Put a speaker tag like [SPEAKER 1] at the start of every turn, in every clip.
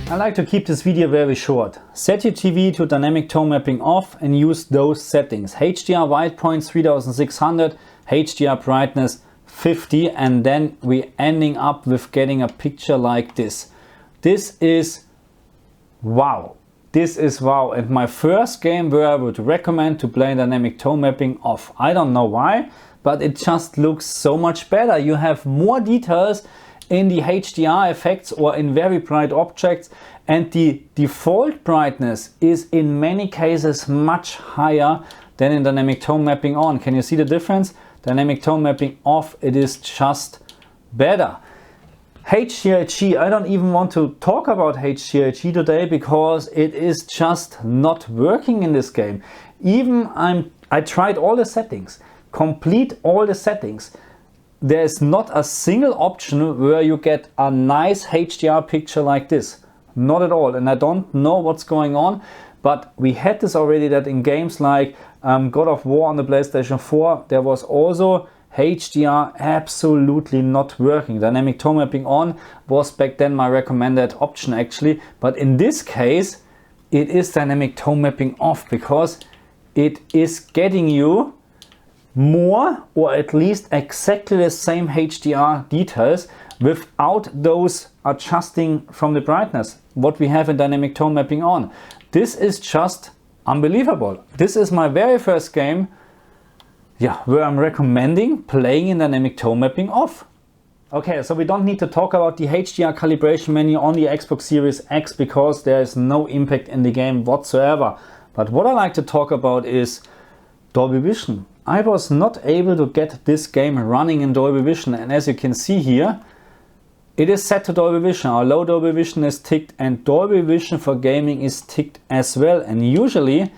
[SPEAKER 1] I like to keep this video very short. Set your TV to dynamic tone mapping off and use those settings. HDR white point 3600, HDR brightness 50, and then we're ending up with getting a picture like this. This is wow. This is wow. And my first game where I would recommend to play dynamic tone mapping off. I don't know why, but it just looks so much better. You have more details in the HDR effects or in very bright objects, and the default brightness is in many cases much higher than in dynamic tone mapping on. Can you see the difference? Dynamic tone mapping off, it is just better. HGiG, I don't even want to talk about HGiG today because it is just not working in this game. Even I tried all the settings, complete all the settings. There is not a single option where you get a nice HDR picture like this. Not at all. And I don't know what's going on, but we had this already, that in games like God of War on the PlayStation 4, there was also HDR absolutely not working. Dynamic tone mapping on was back then my recommended option actually. But in this case, it is dynamic tone mapping off because it is getting you more, or at least exactly the same HDR details without those adjusting from the brightness what we have in dynamic tone mapping on. This is just unbelievable. This is my very first game, where I'm recommending playing in dynamic tone mapping off. Okay, so we don't need to talk about the HDR calibration menu on the Xbox Series X because there is no impact in the game whatsoever. But what I like to talk about is Dolby Vision. I was not able to get this game running in Dolby Vision, and as you can see here, it is set to Dolby Vision. Our low Dolby Vision is ticked and Dolby Vision for gaming is ticked as well. And usually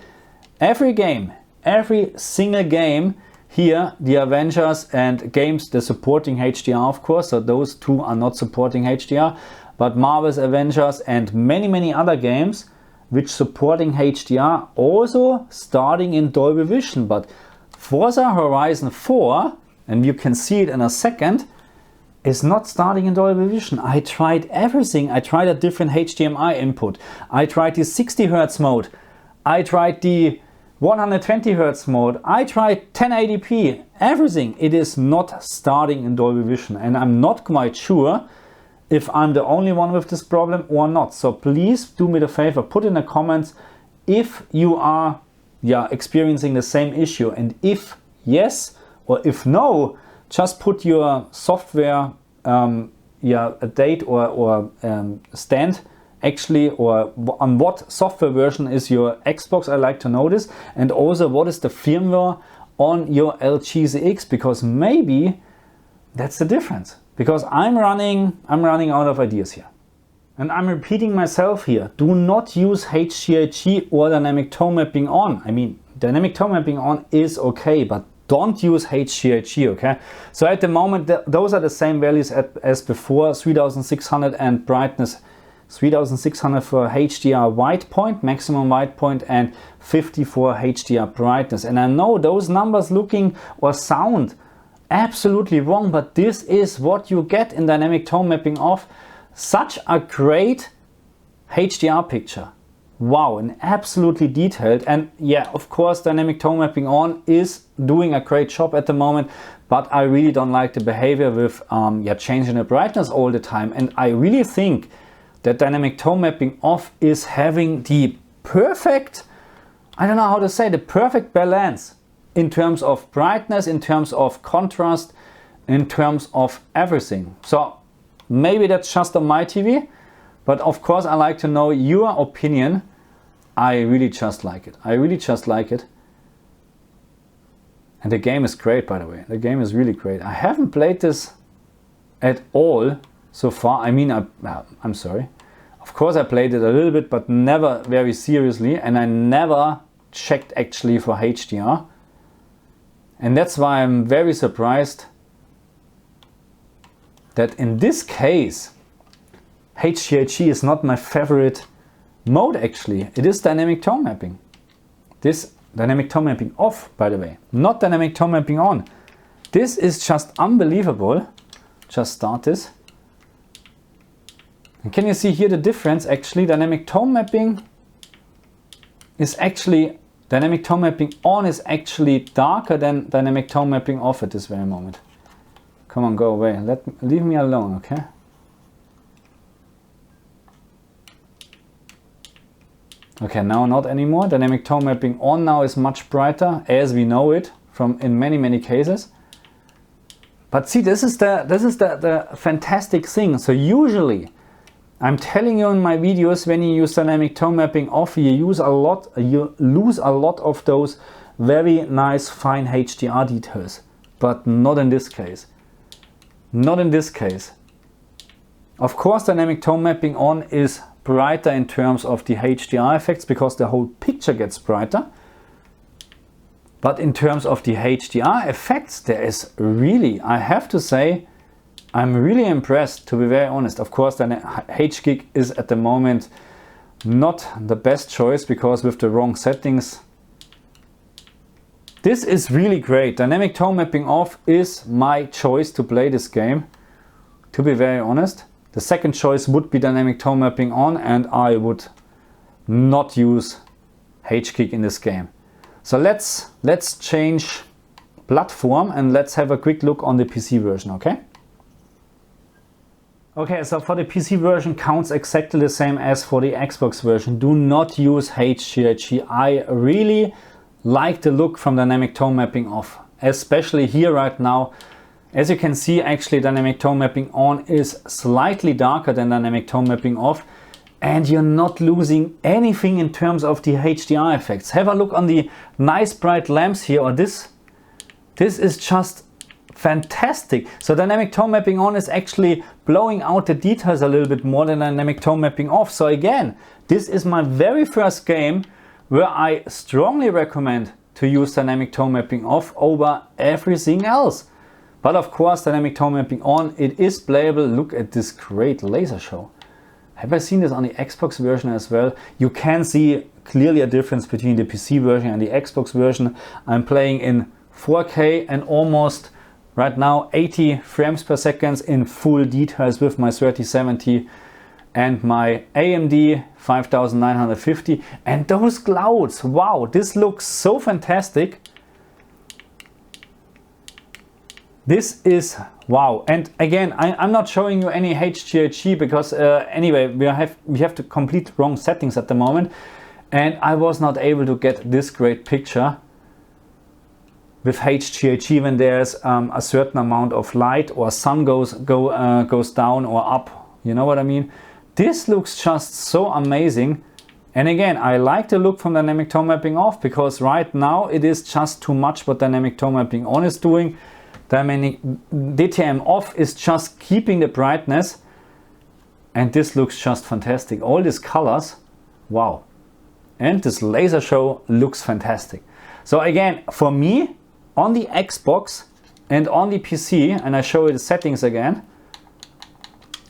[SPEAKER 1] every game, every single game here, the Avengers and games, they're supporting HDR of course, so those two are not supporting HDR, but Marvel's Avengers and many other games which supporting HDR also starting in Dolby Vision. But Forza Horizon 4, and you can see it in a second, is not starting in Dolby Vision. I tried everything. I tried a different HDMI input. I tried the 60 Hz mode. I tried the 120 Hz mode. I tried 1080p. Everything. It is not starting in Dolby Vision. And I'm not quite sure if I'm the only one with this problem or not. So please do me the favor, put in the comments if you are experiencing the same issue, and if yes or if no, just put your software a date or stand actually, or on what software version is your Xbox. I like to know this, and also what is the firmware on your LG ZX, because maybe that's the difference, because I'm running out of ideas here. And I'm repeating myself here, do not use HGiG or dynamic tone mapping on. I mean, dynamic tone mapping on is okay, but don't use HGiG, okay? So at the moment, those are the same values as before, 3600 and brightness 3600 for HDR white point, maximum white point, and 50 for HDR brightness. And I know those numbers looking or sound absolutely wrong, but this is what you get in dynamic tone mapping off. Such a great HDR picture. Wow, and absolutely detailed. And yeah, of course, dynamic tone mapping on is doing a great job at the moment, but I really don't like the behavior with changing the brightness all the time. And I really think that dynamic tone mapping off is having the perfect, I don't know how to say, the perfect balance in terms of brightness, in terms of contrast, in terms of everything. So maybe that's just on my TV, but of course I like to know your opinion. I really just like it. I really just like it. And the game is great, by the way. The game is really great. I haven't played this at all so far. I mean, I'm sorry. Of course I played it a little bit, but never very seriously. And I never checked actually for HDR. And that's why I'm very surprised that in this case, HGiG is not my favorite mode actually. It is dynamic tone mapping. This dynamic tone mapping off, by the way, not dynamic tone mapping on. This is just unbelievable. Just start this. And can you see here the difference? Actually, dynamic tone mapping on is actually darker than dynamic tone mapping off at this very moment. Come on, go away. Leave me alone, okay? Okay, now not anymore. Dynamic tone mapping on now is much brighter, as we know it from in many cases. But see, this is the fantastic thing. So usually, I'm telling you in my videos, when you use dynamic tone mapping off, you lose a lot of those very nice fine HDR details. But not in this case. Not in this case. Of course, dynamic tone mapping on is brighter in terms of the HDR effects because the whole picture gets brighter. But in terms of the HDR effects, there is really, I have to say, I'm really impressed, to be very honest. Of course, the HGiG is at the moment not the best choice because with the wrong settings. This is really great. Dynamic tone mapping off is my choice to play this game, to be very honest. The second choice would be dynamic tone mapping on, and I would not use HGiG in this game. So let's change platform and let's have a quick look on the PC version, okay? Okay, so for the PC version counts exactly the same as for the Xbox version. Do not use HGiG. I really like the look from dynamic tone mapping off, especially here right now. As you can see, actually dynamic tone mapping on is slightly darker than dynamic tone mapping off, and you're not losing anything in terms of the HDR effects. Have a look on the nice bright lamps here, or this is just fantastic. So dynamic tone mapping on is actually blowing out the details a little bit more than dynamic tone mapping off. So again, this is my very first game where I strongly recommend to use dynamic tone mapping off over everything else. But of course, dynamic tone mapping on, it is playable. Look at this great laser show. Have I seen this on the Xbox version as well? You can see clearly a difference between the PC version and the Xbox version. I'm playing in 4K and almost right now 80 frames per second in full details with my 3070 and my AMD 5950. And those clouds, wow, this looks so fantastic. This is wow. And again, I'm not showing you any HGiG because anyway, we have the complete wrong settings at the moment, and I was not able to get this great picture with HGiG when there's a certain amount of light or sun goes down or up. You know what I mean? This looks just so amazing. And again, I like the look from dynamic tone mapping off because right now it is just too much what dynamic tone mapping on is doing. DTM off is just keeping the brightness, and this looks just fantastic. All these colors, wow. And this laser show looks fantastic. So again, for me, on the Xbox and on the PC, and I show you the settings again.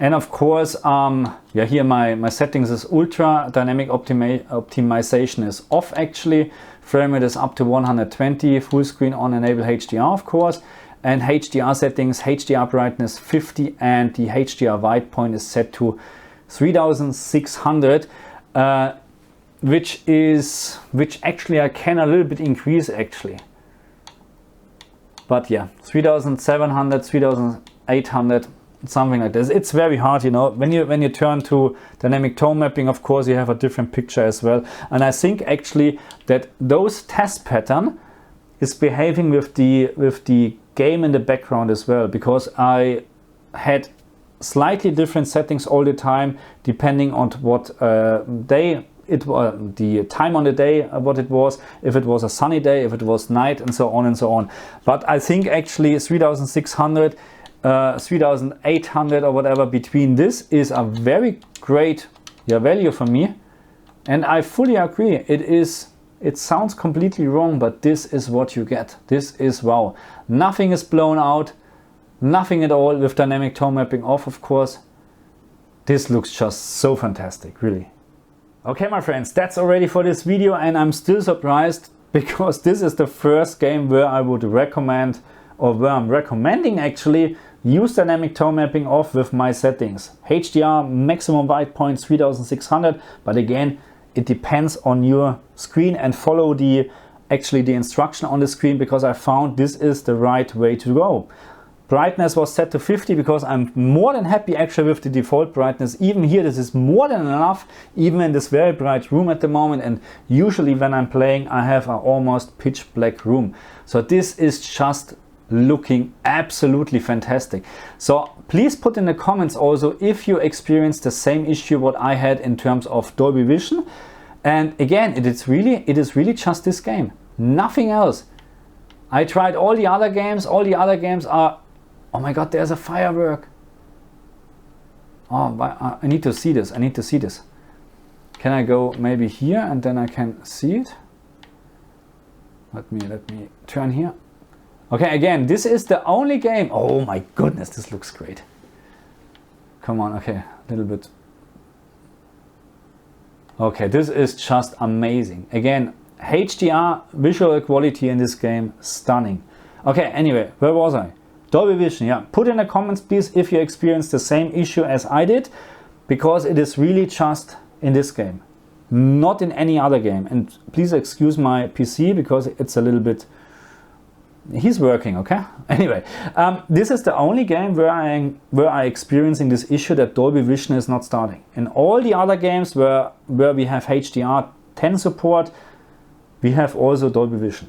[SPEAKER 1] And of course, yeah, here my settings is ultra, dynamic optimization is off actually. Frame rate is up to 120, full screen on, enable HDR of course. And HDR settings, HDR brightness 50, and the HDR white point is set to 3600, which actually I can a little bit increase actually. But yeah, 3700, 3800, something like this. It's very hard, you know. When you turn to dynamic tone mapping, of course, you have a different picture as well. And I think actually that those test pattern is behaving with the game in the background as well, because I had slightly different settings all the time depending on what day it was, the time on the day, what it was, if it was a sunny day, if it was night, and so on and so on. But I think actually 3600, 3800 or whatever between this is a very great value for me, and I fully agree. It sounds completely wrong, but this is what you get. This is wow. Nothing is blown out, nothing at all with dynamic tone mapping off, of course. This looks just so fantastic, really. Okay, my friends, that's already for this video, and I'm still surprised because this is the first game where I would recommend, or where I'm recommending actually, use dynamic tone mapping off with my settings. HDR maximum white point 3600, but again, it depends on your screen, and follow the instruction on the screen, because I found this is the right way to go. Brightness was set to 50 because I'm more than happy actually with the default brightness. Even here, this is more than enough, even in this very bright room at the moment. And usually when I'm playing, I have an almost pitch black room. So this is just looking absolutely fantastic. So please put in the comments also if you experienced the same issue what I had in terms of Dolby Vision. And again, it is really just this game, nothing else. I tried all the other games. All the other games are, oh my god, there's a firework. Oh, I need to see this. I need to see this. Can I go maybe here and then I can see it? Let me turn here. Okay, again, this is the only game. Oh my goodness, this looks great. Come on, okay, a little bit. Okay, this is just amazing. Again, HDR visual quality in this game, stunning. Okay, anyway, where was I? Dolby Vision, yeah. Put in the comments, please, if you experienced the same issue as I did, because it is really just in this game, not in any other game. And please excuse my PC because it's a little bit, he's working, okay? Anyway, this is the only game where I experiencing this issue that Dolby Vision is not starting. In all the other games where we have HDR10 support, we have also Dolby Vision.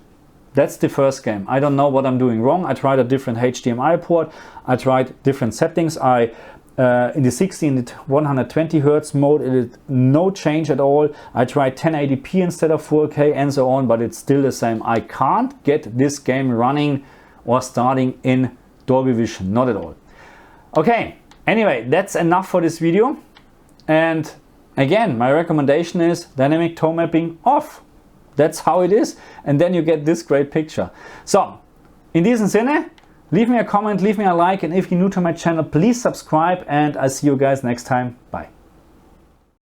[SPEAKER 1] That's the first game. I don't know what I'm doing wrong. I tried a different HDMI port. I tried different settings. In the 60 and 120 Hertz mode, it is no change at all. I tried 1080p instead of 4K and so on, but it's still the same. I can't get this game running or starting in Dolby Vision, not at all. Okay, anyway, that's enough for this video. And again, my recommendation is dynamic tone mapping off. That's how it is, and then you get this great picture. So, in diesem Sinne, leave me a comment, leave me a like, and if you're new to my channel, please subscribe, and I'll see you guys next time. Bye.